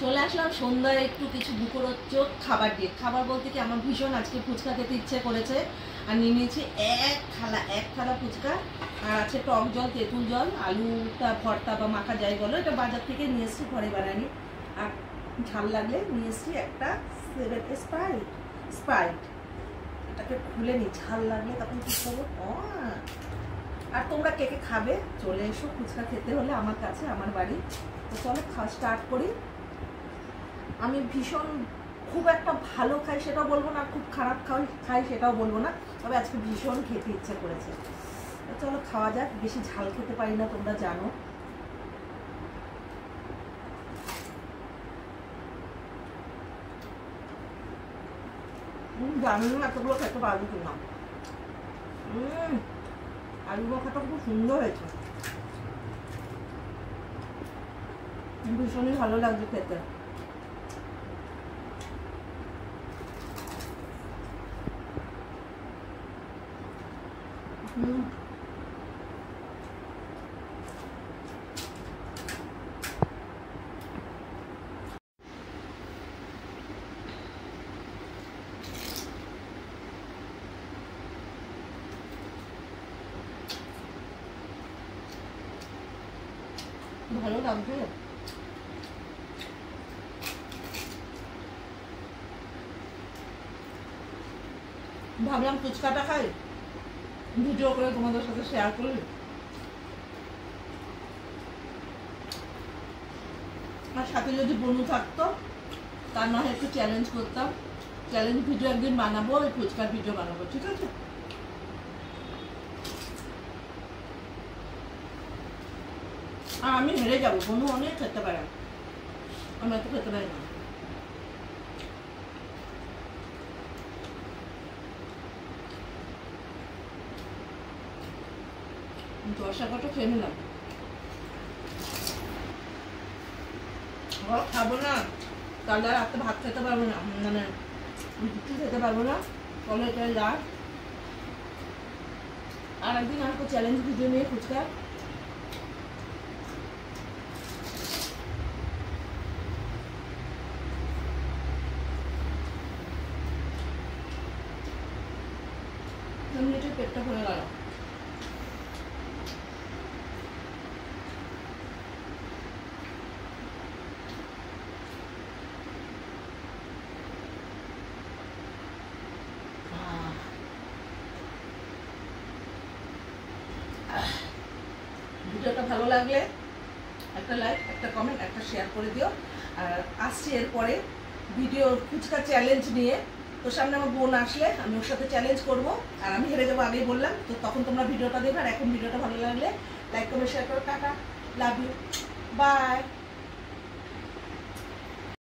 চলে আসলাম সন্ধ্যায় একটু কিছু মুখরোচক খাবার দিয়ে। খাবার বলতে কি আমার ভীষণ আজকে ফুচকা খেতে ইচ্ছে করেছে, আর নিয়ে নিয়েছি এক থালা ফুচকা, আর আছে টক জল, তেঁতুল জল, আলুটা ভর্তা বা মাখা যাই বলো, এটা বাজার থেকে নিয়ে এসেছি, ঘরে বানানি। আর ঝাল লাগলে নিয়ে এসেছি একটা স্প্রাইট, এটাকে খুলে নি, ঝাল লাগলে তখন কি করবো। আর তোমরা কে কে খাবে চলে এসো ফুচকা খেতে হলে আমার কাছে, আমার বাড়ি। তো চলো খাওয়া স্টার্ট করি। আমি ভীষণ খুব একটা ভালো খাই সেটাও বলবো না, খুব খারাপ খাই সেটাও বলবো না, তবে আজকে ভীষণ খেতে ইচ্ছে করেছে। চলো খাওয়া যাক। বেশি ঝাল খেতে পারি না, তোমরা জানো। জানি না এতগুলো খেতে পারবো কিনা। আলু মাখাটা খুব সুন্দর হয়েছে, ভীষণই ভালো লাগছে খেতে। ভালো লাগছে। ভাবলাম ফুচকাটা খাই, ভিডিও করে তোমাদের সাথে শেয়ার করি। আর সাথে যদি বনু থাকতো তার না হয় একটু চ্যালেঞ্জ করতাম। চ্যালেঞ্জ ভিডিও একদিন বানাবো, ওই ফুচকার ভিডিও বানাবো, ঠিক আছে? আর আমি হেরে যাবো, বনু অনেক খেতে পারে, আমি এত খেতে পারি না। দশটা কত খেয়ে নিলাম, খাবো না, তাহলে আর রাতে ভাত খেতে পারবো না, মানে রুটি খেতে পারবো না। ফলে এটা লাস্ট। আর একদিন আসবো চ্যালেঞ্জ ভিডিও নিয়ে ফুচকা। মিনিটের পেটটা ভরে গেল। ভিডিওটা ভালো লাগলে একটা লাইক, একটা কমেন্ট, একটা শেয়ার করে দিও। আর আসছি এরপরে ভিডিও ফুচকা চ্যালেঞ্জ নিয়ে। তো সামনে আমার বোন আসলে আমি ওর সাথে চ্যালেঞ্জ করব, আর আমি হেরে যাবো আগেই বললাম। তো তখন তোমরা ভিডিওটা দেখবে। আর এখন ভিডিওটা ভালো লাগলে লাইক, কমেন্ট, শেয়ার করো। Tata, love you, by.